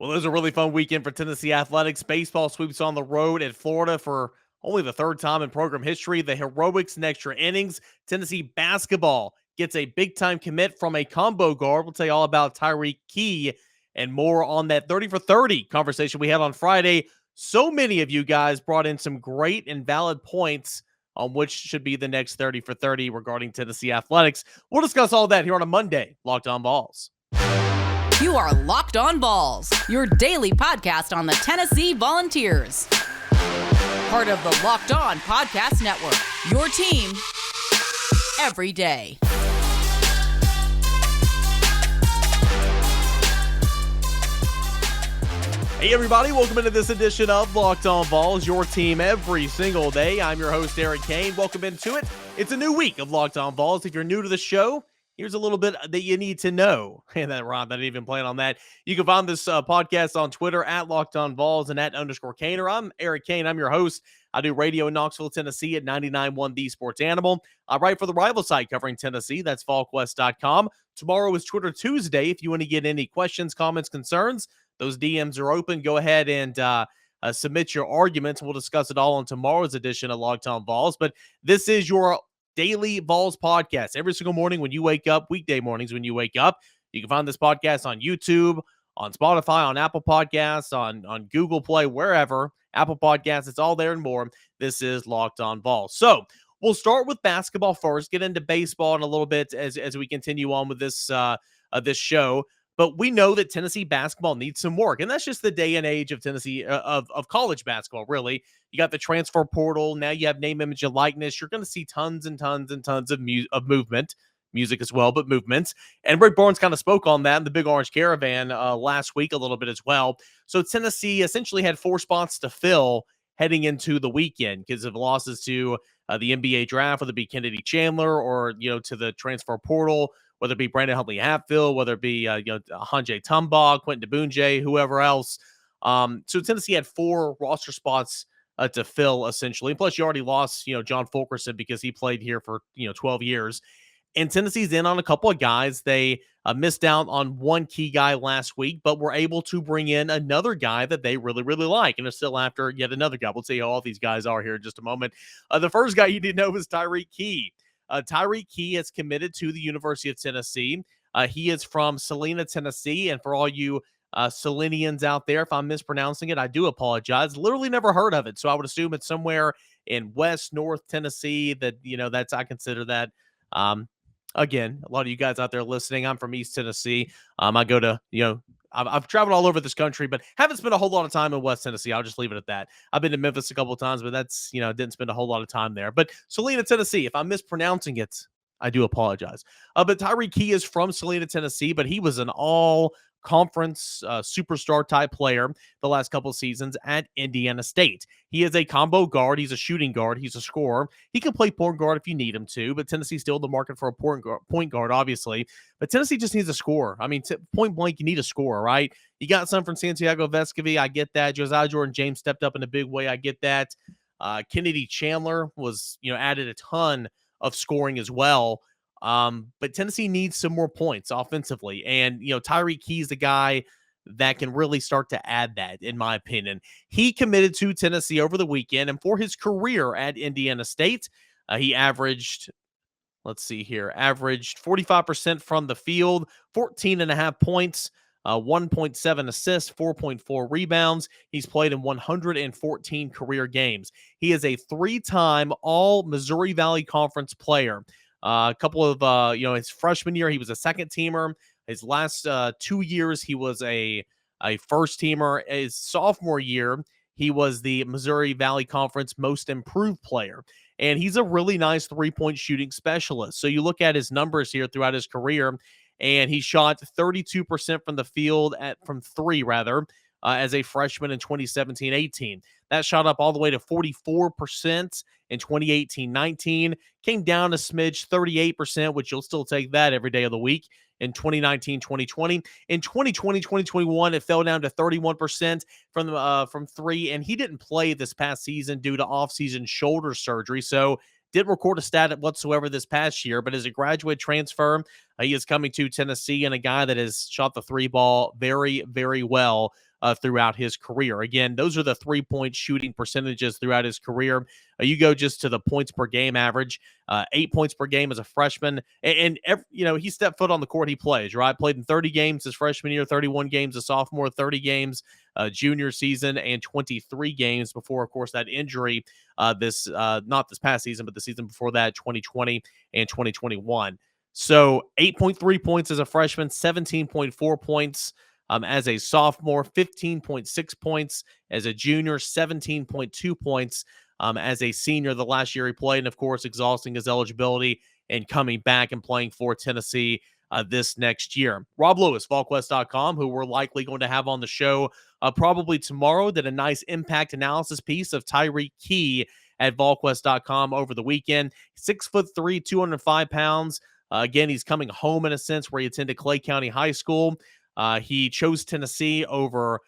Well, it was a really fun weekend for Tennessee athletics. Baseball sweeps on the road at Florida for only the third time in program history. The heroics and extra innings. Tennessee basketball gets a big-time commit from a combo guard. We'll tell you all about Tyreke Key and more on that 30 for 30 conversation we had on Friday. So many of you guys brought in some great and valid points on which should be the next 30 for 30 regarding Tennessee athletics. We'll discuss all that here on a Monday, Locked On Vols. You are Locked On Vols, your daily podcast on the Tennessee Volunteers. Part of the Locked On Podcast Network, your team every day. Hey everybody, welcome into this edition of Locked On Vols, your team every single day. I'm your host, Tyreke Key. Welcome into it. It's a new week of Locked On Vols. If you're new to the show, here's a little bit that you need to know. And that rhyme, I didn't even plan on that. You can find this podcast on Twitter at Locked On Vols and at _Caner. I'm Eric Kane. I'm your host. I do radio in Knoxville, Tennessee at 99.1 The Sports Animal. I write for the rival site covering Tennessee. That's VolQuest.com. Tomorrow is Twitter Tuesday. If you want to get any questions, comments, concerns, those DMs are open. Go ahead and submit your arguments. We'll discuss it all on tomorrow's edition of Locked On Vols. But this is your daily Vols podcast. Every single morning when you wake up, weekday mornings when you wake up, you can find this podcast on YouTube, on Spotify, on Apple Podcasts, on Google Play, wherever. Apple Podcasts, it's all there and more. This is Locked On Vols. So we'll start with basketball first, get into baseball in a little bit as we continue on with this this show. But we know that Tennessee basketball needs some work, and that's just the day and age of Tennessee of college basketball. Really, you got the transfer portal. Now you have name, image, and likeness. You're going to see tons and tons and tons of movement, music as well, but movements. And Rick Barnes kind of spoke on that in the Big Orange Caravan last week a little bit as well. So Tennessee essentially had 4 spots to fill heading into the weekend because of losses to the NBA draft, whether it be Kennedy Chandler or to the transfer portal, whether it be Brandon Huntley-Hatfield, whether it be Hanjay Tumbaugh, Quentin DeBunje, whoever else. So Tennessee had 4 roster spots to fill, essentially. And plus, you already lost, John Fulkerson because he played here for, 12 years. And Tennessee's in on a couple of guys. They missed out on one key guy last week, but were able to bring in another guy that they really, really like. And they're still after yet another guy. We'll see how all these guys are here in just a moment. The first guy you need to know is Tyreke Key. Tyreke Key has committed to the University of Tennessee. He is from Salina, Tennessee. And for all you Salinians out there, if I'm mispronouncing it, I do apologize. Literally never heard of it. So I would assume it's somewhere in West, North Tennessee that, that's, I consider that. Again, a lot of you guys out there listening, I'm from East Tennessee. I go to, I've traveled all over this country, but haven't spent a whole lot of time in West Tennessee. I'll just leave it at that. I've been to Memphis a couple of times, but that's, didn't spend a whole lot of time there. But Salina, Tennessee, if I'm mispronouncing it, I do apologize. But Tyreke Key is from Salina, Tennessee, but he was an all-conference superstar type player the last couple of seasons at Indiana State. He is a combo guard. He's a shooting guard. He's a scorer. He can play point guard if you need him to, but Tennessee's still in the market for a point guard, obviously. But Tennessee just needs a scorer. I mean, point blank, you need a scorer, right? You got some from Santiago Vescovi. I get that. Josiah Jordan-James stepped up in a big way. I get that. Kennedy Chandler was, added a ton of scoring as well. But Tennessee needs some more points offensively. And, Tyreke Key is the guy that can really start to add that, in my opinion. He committed to Tennessee over the weekend, and for his career at Indiana State, he averaged 45% from the field, 14.5 points, 1.7 assists, 4.4 rebounds. He's played in 114 career games. He is a 3-time All-Missouri Valley Conference player. A couple of, his freshman year, he was a second-teamer. His last 2 years, he was a first-teamer. His sophomore year, he was the Missouri Valley Conference Most Improved Player. And he's a really nice three-point shooting specialist. So you look at his numbers here throughout his career, and he shot 32% from the field from three, as a freshman in 2017-18. That shot up all the way to 44% in 2018-19. Came down a smidge, 38%, which you'll still take that every day of the week in 2019-2020. In 2020-2021, it fell down to 31% from three, and he didn't play this past season due to off-season shoulder surgery. So Didn't record a stat whatsoever this past year, but as a graduate transfer, he is coming to Tennessee, and a guy that has shot the three ball very, very well throughout his career. Again, those are the 3-point shooting percentages throughout his career. You go just to the points per game average, 8 points per game as a freshman. And every, he stepped foot on the court, he plays, right? Played in 30 games his freshman year, 31 games as sophomore, 30 games junior season, and 23 games before, of course, that injury not this past season, but the season before that, 2020 and 2021. So 8.3 points as a freshman, 17.4 points as a sophomore, 15.6 points as a junior, 17.2 points as a senior the last year he played, and of course, exhausting his eligibility and coming back and playing for Tennessee this next year. Rob Lewis, VolQuest.com, who we're likely going to have on the show probably tomorrow, did a nice impact analysis piece of Tyreke Key at VolQuest.com over the weekend. 6'3", 205 pounds. Again, he's coming home in a sense where he attended Clay County High School. He chose Tennessee over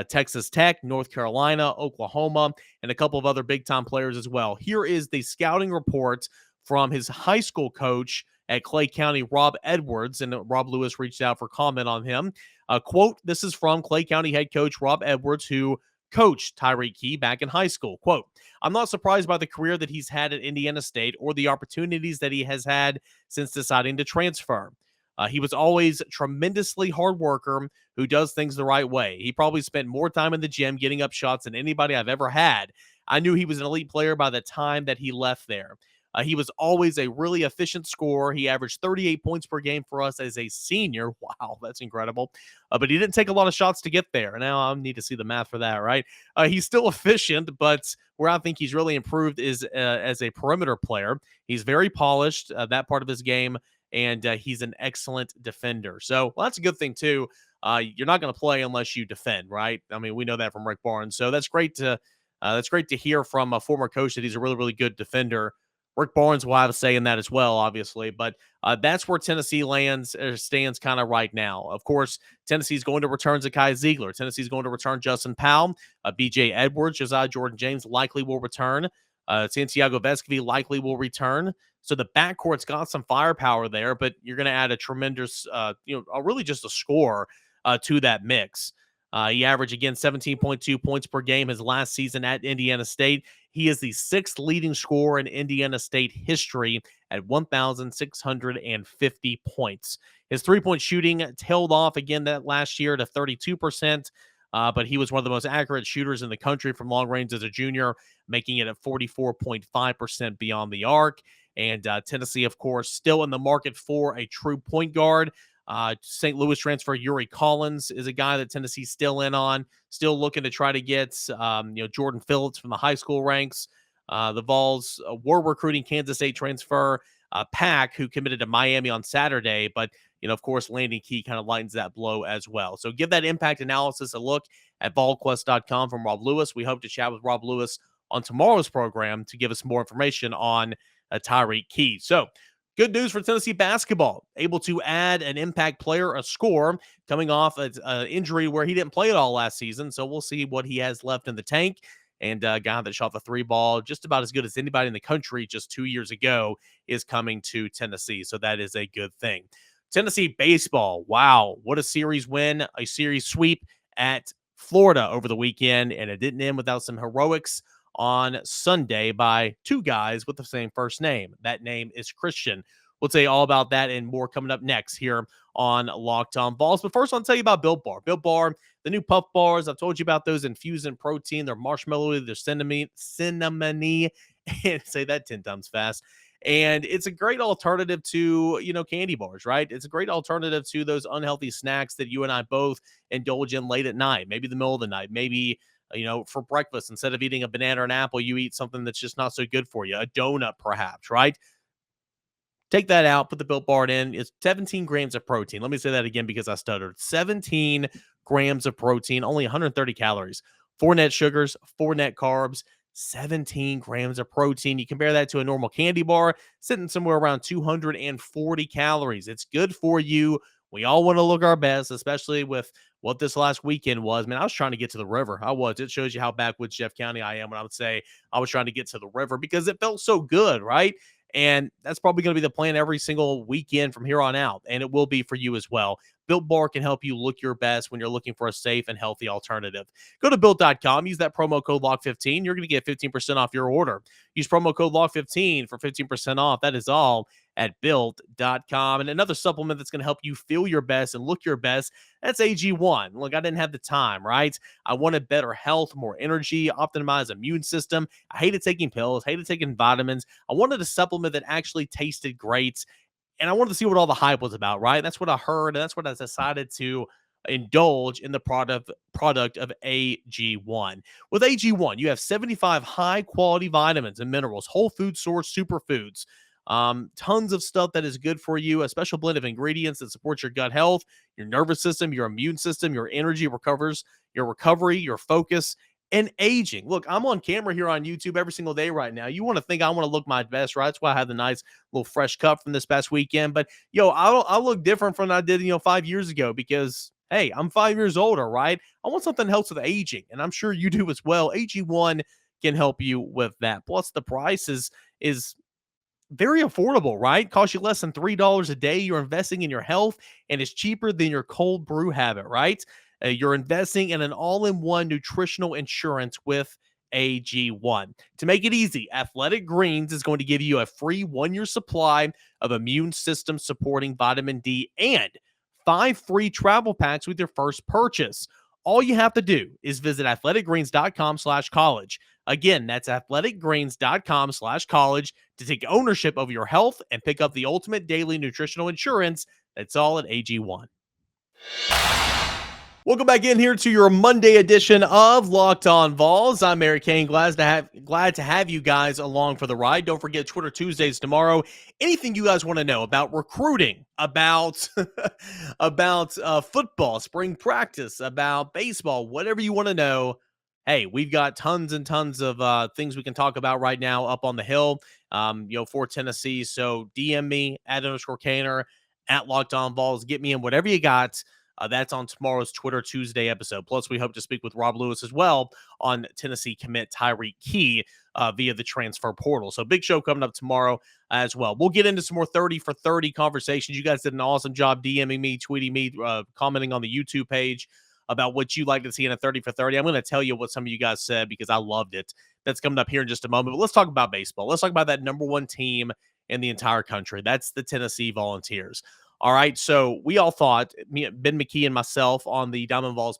Texas Tech, North Carolina, Oklahoma, and a couple of other big-time players as well. Here is the scouting report from his high school coach at Clay County, Rob Edwards, and Rob Lewis reached out for comment on him. Quote, this is from Clay County head coach Rob Edwards, who coached Tyreke Key back in high school. Quote, I'm not surprised by the career that he's had at Indiana State or the opportunities that he has had since deciding to transfer. He was always a tremendously hard worker who does things the right way. He probably spent more time in the gym getting up shots than anybody I've ever had. I knew he was an elite player by the time that he left there. He was always a really efficient scorer. He averaged 38 points per game for us as a senior. Wow, that's incredible. But he didn't take a lot of shots to get there. Now I need to see the math for that, right? He's still efficient, but where I think he's really improved is as a perimeter player. He's very polished, that part of his game, and he's an excellent defender. So that's a good thing, too. You're not going to play unless you defend, right? I mean, we know that from Rick Barnes. So that's great to hear from a former coach that he's a really, really good defender. Rick Barnes will have a say in that as well, obviously, but that's where Tennessee stands kind of right now. Of course, Tennessee's going to return Zakai Ziegler. Tennessee's going to return Justin Powell. B.J. Edwards, Josiah Jordan-James likely will return. Santiago Vescovi likely will return. So the backcourt's got some firepower there, but you're going to add a tremendous, really just a score to that mix. He averaged, again, 17.2 points per game his last season at Indiana State. He is the sixth leading scorer in Indiana State history at 1,650 points. His three-point shooting tailed off again that last year to 32%, but he was one of the most accurate shooters in the country from long range as a junior, making it at 44.5% beyond the arc. And Tennessee, of course, still in the market for a true point guard. St. Louis transfer Yuri Collins is a guy that Tennessee's still in on, still looking to try to get, Jordan Phillips from the high school ranks. The Vols were recruiting Kansas State transfer Pack, who committed to Miami on Saturday, but, of course, Landon Key kind of lightens that blow as well. So give that impact analysis a look at VolQuest.com from Rob Lewis. We hope to chat with Rob Lewis on tomorrow's program to give us more information on Tyreke Key. So, good news for Tennessee basketball. Able to add an impact player, a score, coming off an injury where he didn't play at all last season. So we'll see what he has left in the tank. And a guy that shot the three ball just about as good as anybody in the country just 2 years ago is coming to Tennessee. So that is a good thing. Tennessee baseball. Wow. What a series win, a series sweep at Florida over the weekend. And it didn't end without some heroics on Sunday by two guys with the same first name. That name is Christian. We'll tell you all about that and more coming up next here on Locked On Vols. But first, I'll tell you about Built Bar. Built Bar, the new puff bars. I've told you about those infused in protein. They're marshmallowy, they're cinnamony, and say that 10 times fast. And it's a great alternative to, candy bars, right? It's a great alternative to those unhealthy snacks that you and I both indulge in late at night, maybe the middle of the night, maybe for breakfast. Instead of eating a banana or an apple, you eat something that's just not so good for you, a donut perhaps, right? Take that out, put the Built Bar in. It's 17 grams of protein. Let me say that again because I stuttered. 17 grams of protein, only 130 calories, 4 net sugars, 4 net carbs, 17 grams of protein. You compare that to a normal candy bar, sitting somewhere around 240 calories. It's good for you We all want to look our best, especially with what this last weekend was. Man, I was trying to get to the river. I was. It shows you how backwoods Jeff County I am when I would say I was trying to get to the river because it felt so good, right? And that's probably going to be the plan every single weekend from here on out. And it will be for you as well. Built Bar can help you look your best when you're looking for a safe and healthy alternative. Go to built.com, use that promo code LOCK15. You're going to get 15% off your order. Use promo code LOCK15 for 15% off. That is all at built.com. And another supplement that's going to help you feel your best and look your best, that's AG1. Look, I didn't have the time, right? I wanted better health, more energy, optimized immune system. I hated taking pills, hated taking vitamins. I wanted a supplement that actually tasted great. And I wanted to see what all the hype was about, right? That's what I heard, and that's what I decided to indulge in the product of AG1. With AG1, you have 75 high-quality vitamins and minerals, whole food source superfoods, tons of stuff that is good for you, a special blend of ingredients that supports your gut health, your nervous system, your immune system, your energy your recovery, your focus, and aging. Look, I'm on camera here on YouTube every single day right now. You want to think I want to look my best, right? That's why I have the nice little fresh cut from this past weekend. But I'll look different from what I did, 5 years ago because hey, I'm 5 years older, right? I want something that helps with aging, and I'm sure you do as well. AG1 can help you with that. Plus, the price is very affordable, right? Costs you less than $3 a day. You're investing in your health, and it's cheaper than your cold brew habit, right? You're investing in an all-in-one nutritional insurance with AG1. To make it easy, Athletic Greens is going to give you a free 1-year supply of immune system supporting vitamin D and 5 free travel packs with your first purchase. All you have to do is visit athleticgreens.com/college. Again, that's athleticgreens.com/college to take ownership of your health and pick up the ultimate daily nutritional insurance. That's all at AG1. Welcome back in here to your Monday edition of Locked On Vols. I'm Eric Kane. Glad to have you guys along for the ride. Don't forget Twitter Tuesdays tomorrow. Anything you guys want to know about recruiting, about football, spring practice, about baseball, whatever you want to know. Hey, we've got tons and tons of things we can talk about right now up on the hill, for Tennessee. So DM me at _Kaner at Locked On Vols. Get me in whatever you got. That's on tomorrow's Twitter Tuesday episode. Plus, we hope to speak with Rob Lewis as well on Tennessee commit Tyreke Key via the transfer portal. So big show coming up tomorrow as well. We'll get into some more 30 for 30 conversations. You guys did an awesome job DMing me, tweeting me, commenting on the YouTube page about what you like to see in a 30 for 30. I'm going to tell you what some of you guys said because I loved it. That's coming up here in just a moment. But let's talk about baseball. Let's talk about that number one team in the entire country. That's the Tennessee Volunteers. All right, so we all thought, Ben McKee and myself on the Diamond Vols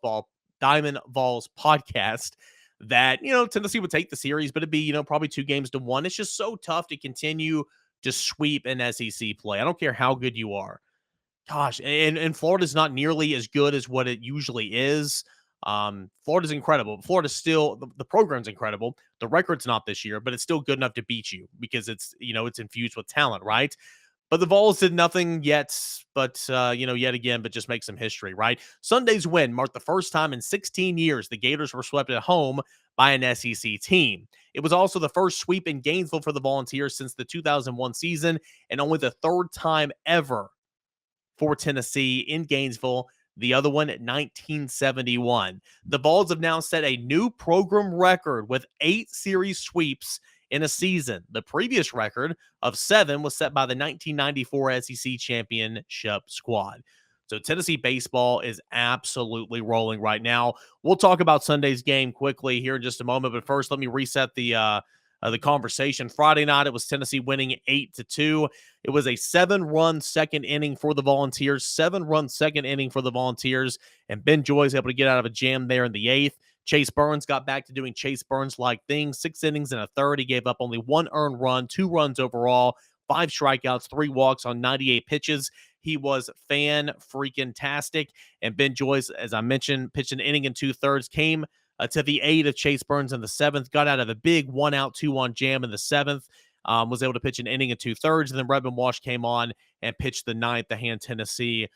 podcast, that, Tennessee would take the series, but it'd be, probably 2-1. It's just so tough to continue to sweep in SEC play. I don't care how good you are. Gosh, and Florida's not nearly as good as what it usually is. Florida's incredible. Florida's still, the program's incredible. The record's not this year, but it's still good enough to beat you because it's, it's infused with talent, right? But the Vols did nothing yet, but yet again, but just make some history, right? Sunday's win marked the first time in 16 years the Gators were swept at home by an SEC team. It was also the first sweep in Gainesville for the Volunteers since the 2001 season, and only the third time ever for Tennessee in Gainesville, the other one at 1971. The Vols have now set a new program record with 8 series sweeps in a season. The previous record of 7 was set by the 1994 SEC championship squad. So Tennessee baseball is absolutely rolling right now. We'll talk about Sunday's game quickly here in just a moment, but first let me reset the conversation. Friday night, it was Tennessee winning 8-2. It was a 7-run second inning for the Volunteers, 7-run second inning for the Volunteers, and Ben Joy's able to get out of a jam there in the 8th. Chase Burns got back to doing Chase Burns-like things. 6 innings and a third. He gave up only 1 earned run, 2 runs overall, 5 strikeouts, 3 walks on 98 pitches. He was fan-freaking-tastic. And Ben Joyce, as I mentioned, pitched an inning and 2/3, came to the aid of Chase Burns in the 7th, got out of a big 1-out, 2-1 jam in the 7th, was able to pitch an inning and 2/3, and then Redmond Walsh came on and pitched the 9th to hand Tennessee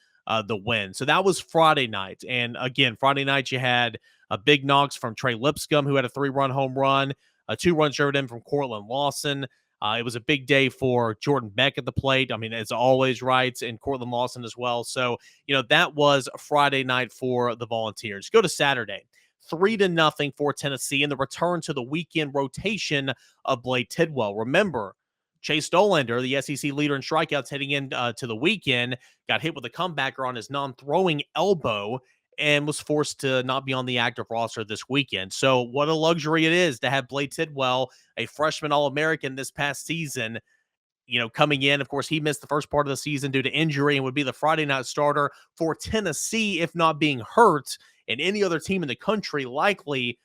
the win. So that was Friday night. And again, Friday night you had a big knocks from Trey Lipscomb, who had a 3-run home run, a 2-run showed in from Cortland Lawson. It was a big day for Jordan Beck at the plate. I mean, as always, right, and Cortland Lawson as well. So, that was Friday night for the Volunteers. Go to Saturday. 3-0 for Tennessee, and the return to the weekend rotation of Blade Tidwell. Remember, Chase Dollander, the SEC leader in strikeouts heading in to the weekend, got hit with a comebacker on his non-throwing elbow and was forced to not be on the active roster this weekend. So what a luxury it is to have Blade Tidwell, a freshman All-American this past season, coming in. Of course, he missed the first part of the season due to injury and would be the Friday night starter for Tennessee if not being hurt, and any other team in the country likely.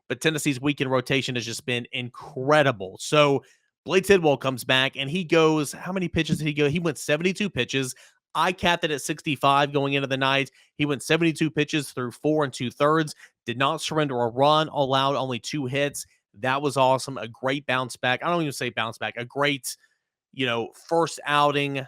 But Tennessee's weekend rotation has just been incredible. So Blade Tidwell comes back, and he goes, how many pitches did he go? He went 72 pitches. I capped it at 65 going into the night. He went 72 pitches through 4 2/3, did not surrender a run, allowed only 2 hits. That was awesome. A great bounce back. I don't even say bounce back. A great, first outing.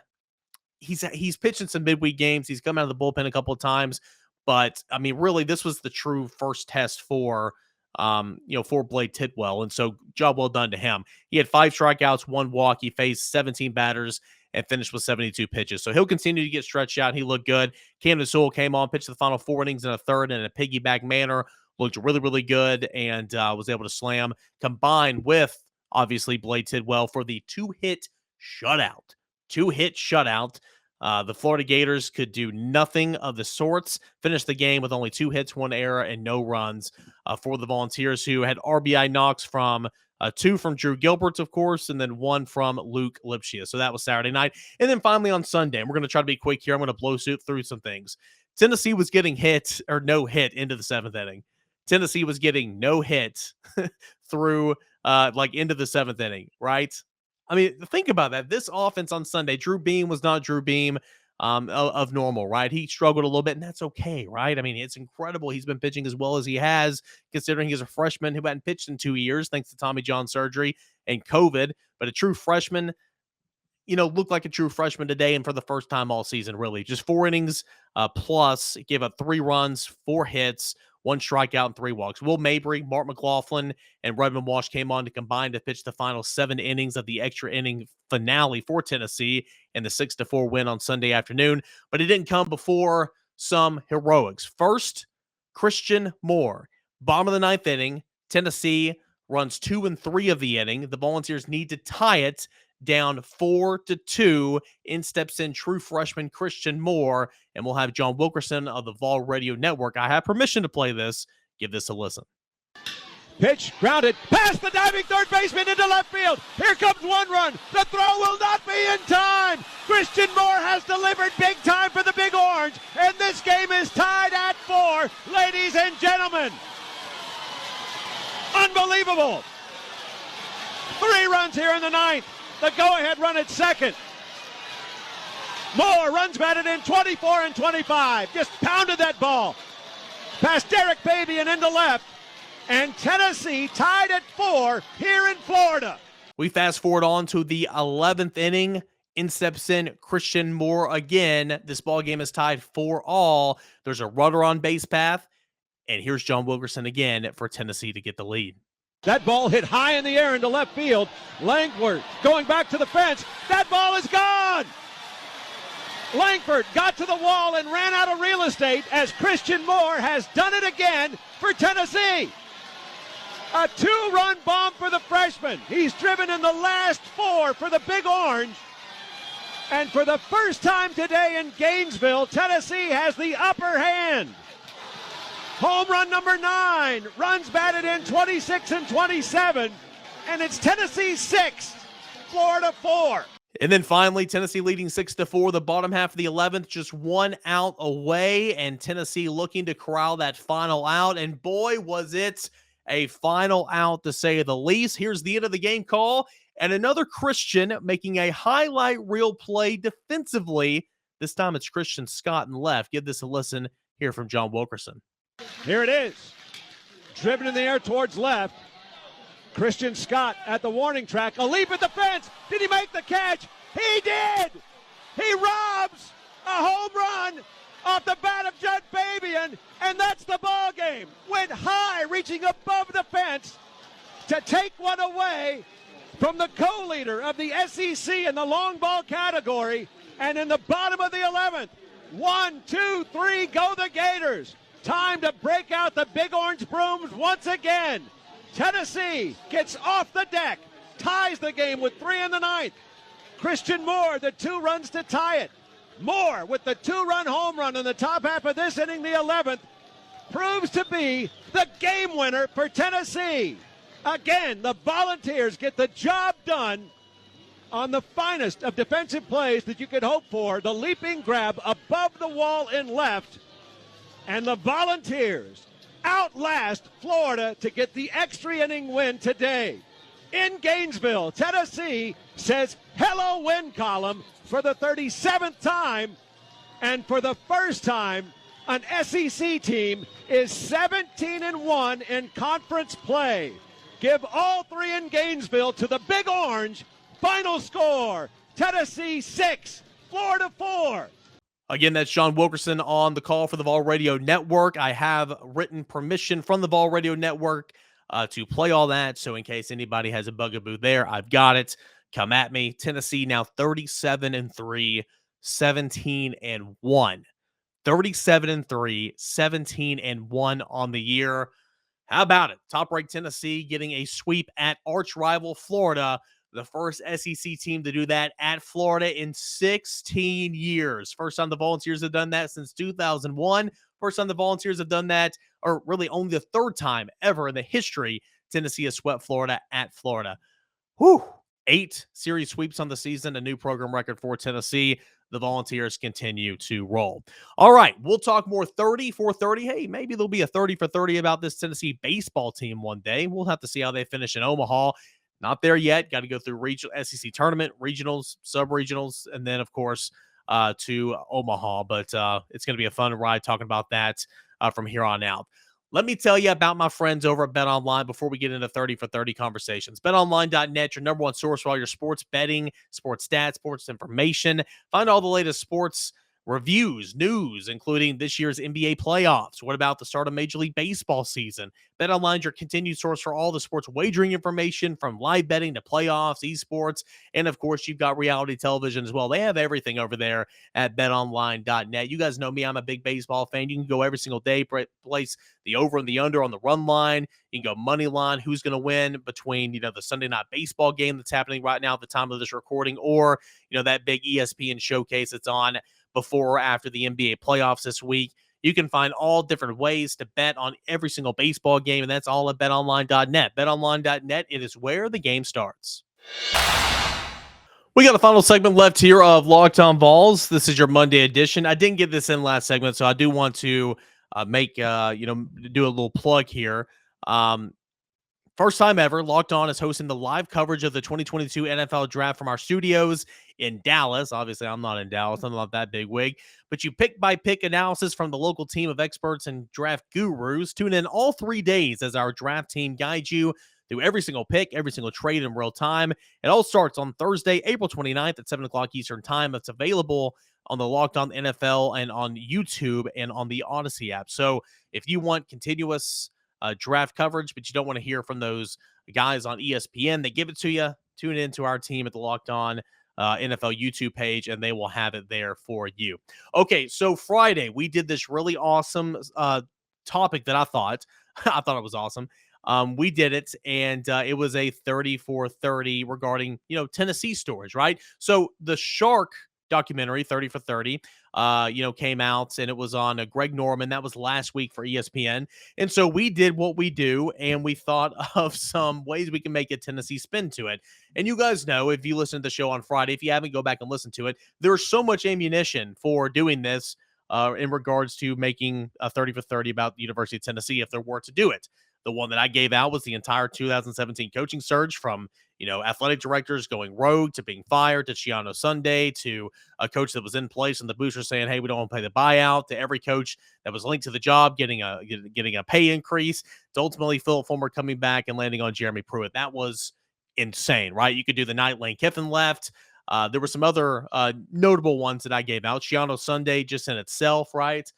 He's pitching some midweek games. He's come out of the bullpen a couple of times. But, I mean, really, this was the true first test for Blade Tidwell. And so job well done to him. He had 5 strikeouts, 1 walk. He faced 17 batters and finished with 72 pitches. So he'll continue to get stretched out. He looked good. Camden Sewell came on, pitched the final 4 innings in a third in a piggyback manner. Looked really, really good and was able to slam, combined with, obviously, Blade Tidwell for the 2-hit shutout. 2-hit shutout. The Florida Gators could do nothing of the sorts. Finished the game with only 2 hits, 1 error, and no runs for the Volunteers, who had RBI knocks from 2 from Drew Gilbert, of course, and then 1 from Luke Lipschia. So that was Saturday night. And then finally on Sunday, and we're going to try to be quick here. I'm going to blow through some things. Tennessee was getting no hit into the 7th inning. Tennessee was getting no hit through into the 7th inning, right? I mean, think about that. This offense on Sunday, Drew Beam was not Drew Beam of normal, right? He struggled a little bit, and that's okay, right? I mean, it's incredible. He's been pitching as well as he has, considering he's a freshman who hadn't pitched in 2 years, thanks to Tommy John surgery and COVID. But a true freshman, looked like a true freshman today, and for the first time all season, really. Just 4 innings plus. He gave up 3 runs, 4 hits, 1 strikeout, and 3 walks. Will Mabry, Mark McLaughlin, and Redmond Walsh came on to combine to pitch the final 7 innings of the extra inning finale for Tennessee in the 6-4 win on Sunday afternoon. But it didn't come before some heroics. First, Christian Moore. Bottom of the 9th inning, Tennessee runs 2 and 3 of the inning. The Volunteers need to tie it down 4-2. In steps in true freshman Christian Moore, and we'll have John Wilkerson of the Vol Radio Network. I have permission to play this. Give this a listen. Pitch grounded past the diving third baseman into left field. Here comes 1 run. The throw will not be in time. Christian Moore has delivered big time for the Big Orange, and this game is tied at 4, ladies and gentlemen. Unbelievable. 3 runs here in the 9th. The go-ahead run at second. Moore runs batted in 24 and 25. Just pounded that ball past Derek Beatty and into left. And Tennessee tied at 4 here in Florida. We fast forward on to the 11th inning. In steps in Christian Moore again. This ball game is tied 4-all. There's a runner on base path. And here's John Wilkerson again for Tennessee to get the lead. That ball hit high in the air into left field. Langford going back to the fence. That ball is gone. Langford got to the wall and ran out of real estate as Christian Moore has done it again for Tennessee. A 2-run bomb for the freshman. He's driven in the last 4 for the Big Orange. And for the first time today in Gainesville, Tennessee has the upper hand. Home run number 9, runs batted in 26 and 27, and it's Tennessee 6, Florida 4. And then finally, Tennessee leading 6-4, the bottom half of the 11th, just 1 out away, and Tennessee looking to corral that final out, and boy, was it a final out to say the least. Here's the end of the game call, and another Christian making a highlight reel play defensively. This time it's Christian Scott in left. Give this a listen here from John Wilkerson. Here it is. Driven in the air towards left. Christian Scott at the warning track. A leap at the fence. Did he make the catch? He did! He robs a home run off the bat of Judd Fabian, and that's the ball game. Went high, reaching above the fence to take one away. from the co-leader of the SEC in the long ball category, and in the bottom of the 11th. 1, 2, 3, go the Gators. Time to break out the big orange brooms once again. Tennessee gets off the deck, ties the game with 3 in the 9th. Christian Moore, the 2 runs to tie it. Moore with the 2-run home run in the top half of this inning, the 11th, proves to be the game winner for Tennessee. Again, the Volunteers get the job done on the finest of defensive plays that you could hope for. The leaping grab above the wall in left, and the Volunteers outlast Florida to get the extra inning win today. In Gainesville, Tennessee says hello win column for the 37th time, and for the first time, an SEC team is 17-1 in conference play. Give all 3 in Gainesville to the Big Orange. Final score, Tennessee 6, Florida 4. Again, that's Sean Wilkerson on the call for the Vol Radio Network. I have written permission from the Vol Radio Network to play all that. So in case anybody has a bugaboo there, I've got it. Come at me. Tennessee now 37-3, 17-1. 37-3, 17-1 on the year. How about it? Top-ranked Tennessee getting a sweep at arch rival Florida. The first SEC team to do that at Florida in 16 years. First time the Volunteers have done that since 2001. First time the Volunteers have done that, or really only the 3rd time ever in the history Tennessee has swept Florida at Florida. Whew. 8 series sweeps on the season, a new program record for Tennessee. The Volunteers continue to roll. All right, we'll talk more 30 for 30. Hey, maybe there'll be a 30 for 30 about this Tennessee baseball team one day. We'll have to see how they finish in Omaha. Not there yet. Got to go through regional SEC tournament, regionals, sub-regionals, and then, of course, to Omaha. But it's going to be a fun ride talking about that from here on out. Let me tell you about my friends over at BetOnline before we get into 30 for 30 conversations. BetOnline.net, your number one source for all your sports betting, sports stats, sports information. Find all the latest sports reviews, news, including this year's NBA playoffs. What about the start of Major League Baseball season? BetOnline is your continued source for all the sports wagering information, from live betting to playoffs, esports, and of course, you've got reality television as well. They have everything over there at betonline.net. You guys know me. I'm a big baseball fan. You can go every single day, place the over and the under on the run line. You can go money line, who's going to win between, the Sunday night baseball game that's happening right now at the time of this recording, or, that big ESPN showcase that's on before or after the NBA playoffs this week. You can find all different ways to bet on every single baseball game, and that's all at betonline.net. BetOnline.net, it is where the game starts. We got a final segment left here of Locked On Vols. This is your Monday edition. I didn't get this in last segment, so I do want to do a little plug here. First time ever, Locked On is hosting the live coverage of the 2022 NFL Draft from our studios in Dallas. Obviously, I'm not in Dallas. I'm not that big wig. But you pick-by-pick analysis from the local team of experts and draft gurus. Tune in all 3 days as our draft team guides you through every single pick, every single trade in real time. It all starts on Thursday, April 29th at 7 o'clock Eastern Time. It's available on the Locked On NFL and on YouTube and on the Odyssey app. So if you want continuous draft coverage, but you don't want to hear from those guys on ESPN, they give it to you. Tune in to our team at the Locked On NFL YouTube page, and they will have it there for you. Okay, so Friday, we did this really awesome topic that I thought it was awesome. We did it, and it was a 30 for 30 regarding, Tennessee stories, right? So the Shark documentary, 30 for 30, came out, and it was on Greg Norman. That was last week for ESPN. And so we did what we do, and we thought of some ways we can make a Tennessee spin to it. And you guys know, if you listen to the show on Friday, if you haven't, go back and listen to it. There's so much ammunition for doing this in regards to making a 30 for 30 about the University of Tennessee if there were to do it. The one that I gave out was the entire 2017 coaching surge, from athletic directors going rogue to being fired, to Shiano Sunday, to a coach that was in place and the boosters saying, hey, we don't want to pay the buyout, to every coach that was linked to the job getting a pay increase, to ultimately Philip Fulmer coming back and landing on Jeremy Pruitt. That was insane, right? You could do the night Lane Kiffin left. There were some other notable ones that I gave out. Shiano Sunday just in itself, right?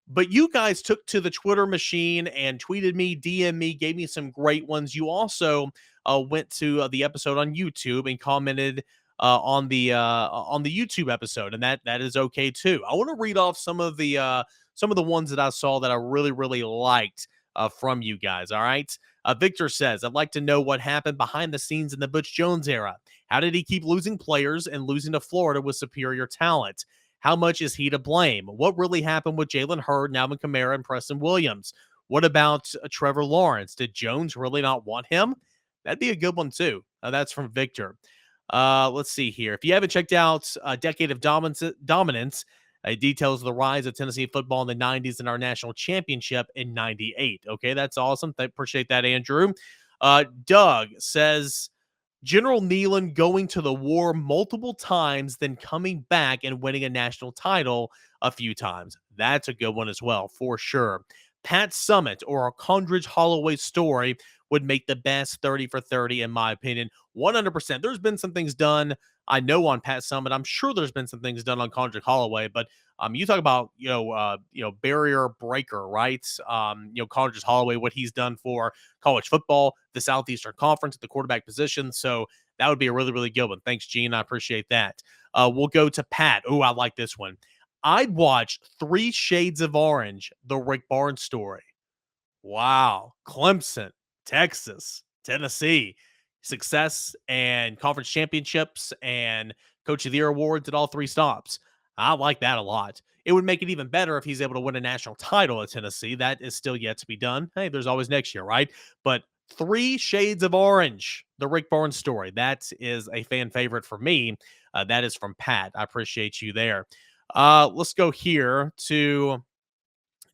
But you guys took to the Twitter machine and tweeted me, DM me, gave me some great ones. You also went to the episode on YouTube and commented on the YouTube episode, and that is okay too. I want to read off some of the ones that I saw that I really really liked from you guys. All right, Victor says, "I'd like to know what happened behind the scenes in the Butch Jones era. How did he keep losing players and losing to Florida with superior talent? How much is he to blame? What really happened with Jalen Hurd, Alvin Kamara, and Preston Williams? What about Trevor Lawrence? Did Jones really not want him?" That'd be a good one, too. That's from Victor. Let's see here. If you haven't checked out A Decade of Dominance, it details the rise of Tennessee football in the 90s and our national championship in 98. Okay, that's awesome. Appreciate that, Andrew. Doug says, General Nealon going to the war multiple times, then coming back and winning a national title a few times. That's a good one as well, for sure. Pat Summit or a Condridge Holloway story would make the best 30 for 30, in my opinion. 100%. There's been some things done, I know, on Pat Summit. I'm sure there's been some things done on Condridge Holloway, but you talk about, barrier breaker, right? Condridge Holloway, what he's done for college football, the Southeastern Conference at the quarterback position. So that would be a really, really good one. Thanks, Gene. I appreciate that. We'll go to Pat. Oh, I like this one. I'd watch 3 Shades of Orange, the Rick Barnes story. Wow. Clemson, Texas, Tennessee, success and conference championships and Coach of the Year awards at all 3 stops. I like that a lot. It would make it even better if he's able to win a national title at Tennessee. That is still yet to be done. Hey, there's always next year, right? But 3 Shades of Orange, the Rick Barnes story. That is a fan favorite for me. That is from Pat. I appreciate you there. Let's go here to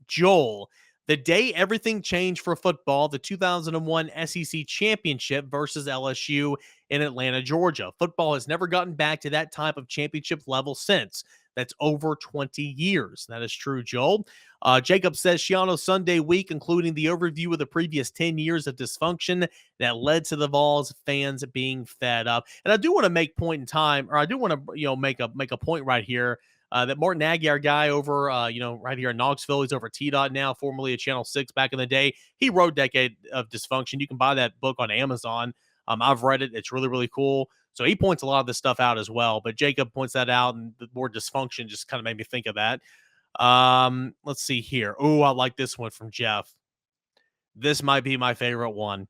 Joel. The day everything changed for football, the 2001 SEC Championship versus LSU in Atlanta, Georgia. Football has never gotten back to that type of championship level since. That's over 20 years. That is true, Joel. Jacob says, Shiano Sunday week, including the overview of the previous 10 years of dysfunction that led to the Vols fans being fed up. And I do want to make point in time, or I do want to, make a point right here. That Martin Nagy, our guy over, right here in Knoxville, he's over at T-Dot now, formerly at Channel 6 back in the day. He wrote Decade of Dysfunction. You can buy that book on Amazon. I've read it. It's really, really cool. So he points a lot of this stuff out as well. But Jacob points that out, and the word dysfunction just kind of made me think of that. Let's see here. Oh, I like this one from Jeff. This might be my favorite one.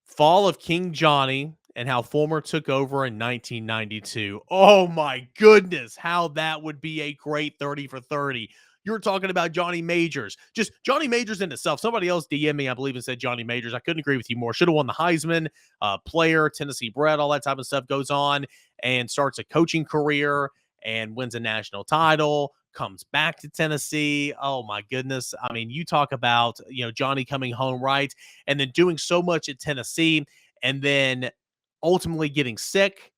Fall of King Johnny and how Fulmer took over in 1992. Oh my goodness, how that would be a great 30 for 30. You're talking about Johnny Majors. Just Johnny Majors in itself. Somebody else DM me, I believe, and said Johnny Majors. I couldn't agree with you more. Should have won the Heisman, player, Tennessee bred, all that type of stuff. Goes on and starts a coaching career and wins a national title, comes back to Tennessee. Oh my goodness. I mean, you talk about, Johnny coming home, right? And then doing so much at Tennessee and then ultimately getting sick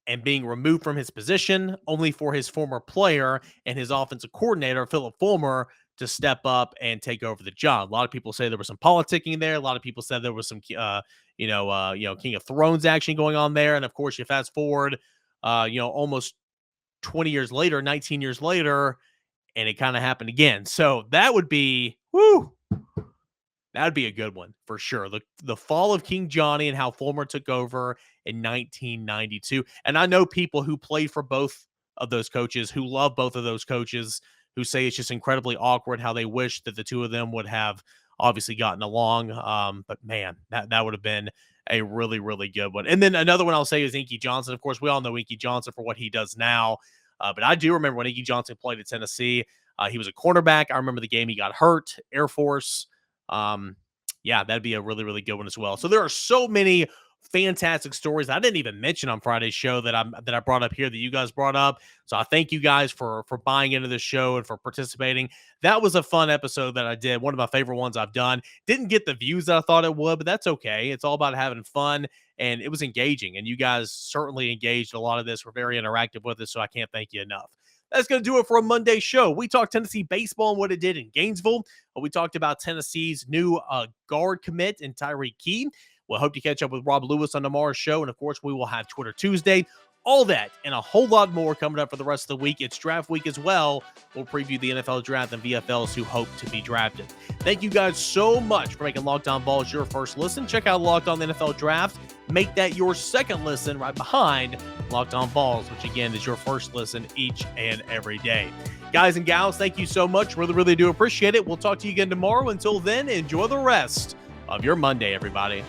and being removed from his position, only for his former player and his offensive coordinator, Philip Fulmer, to step up and take over the job. A lot of people say there was some politicking there. A lot of people said there was some, King of Thrones action going on there. And of course, you fast forward, almost 20 years later, 19 years later, and it kind of happened again. So that would be, that would be a good one for sure. The fall of King Johnny and how Fulmer took over in 1992. And I know people who played for both of those coaches, who love both of those coaches, who say it's just incredibly awkward how they wish that the two of them would have obviously gotten along. But man, that would have been a really, really good one. And then another one I'll say is Inky Johnson. Of course, we all know Inky Johnson for what he does now. But I do remember when Inky Johnson played at Tennessee. He was a cornerback. I remember the game he got hurt, Air Force. That'd be a really, really good one as well. So there are so many fantastic stories I didn't even mention on Friday's show that I brought up here that you guys brought up. So I thank you guys for buying into this show and for participating. That was a fun episode that I did. One of my favorite ones I've done. Didn't get the views that I thought it would, but that's okay. It's all about having fun, and it was engaging. And you guys certainly engaged a lot of this. We're very interactive with it, so I can't thank you enough. That's going to do it for a Monday show. We talked Tennessee baseball and what it did in Gainesville. We talked about Tennessee's new guard commit in Tyreke Key. We'll hope to catch up with Rob Lewis on tomorrow's show. And, of course, we will have Twitter Tuesday. All that and a whole lot more coming up for the rest of the week. It's draft week as well. We'll preview the NFL draft and VFLs who hope to be drafted. Thank you guys so much for making Locked On Vols your first listen. Check out Locked On the NFL Draft. Make that your second listen right behind Locked On Vols, which again is your first listen each and every day. Guys and gals, thank you so much. Really do appreciate it. We'll talk to you again tomorrow. Until then, enjoy the rest of your Monday, everybody.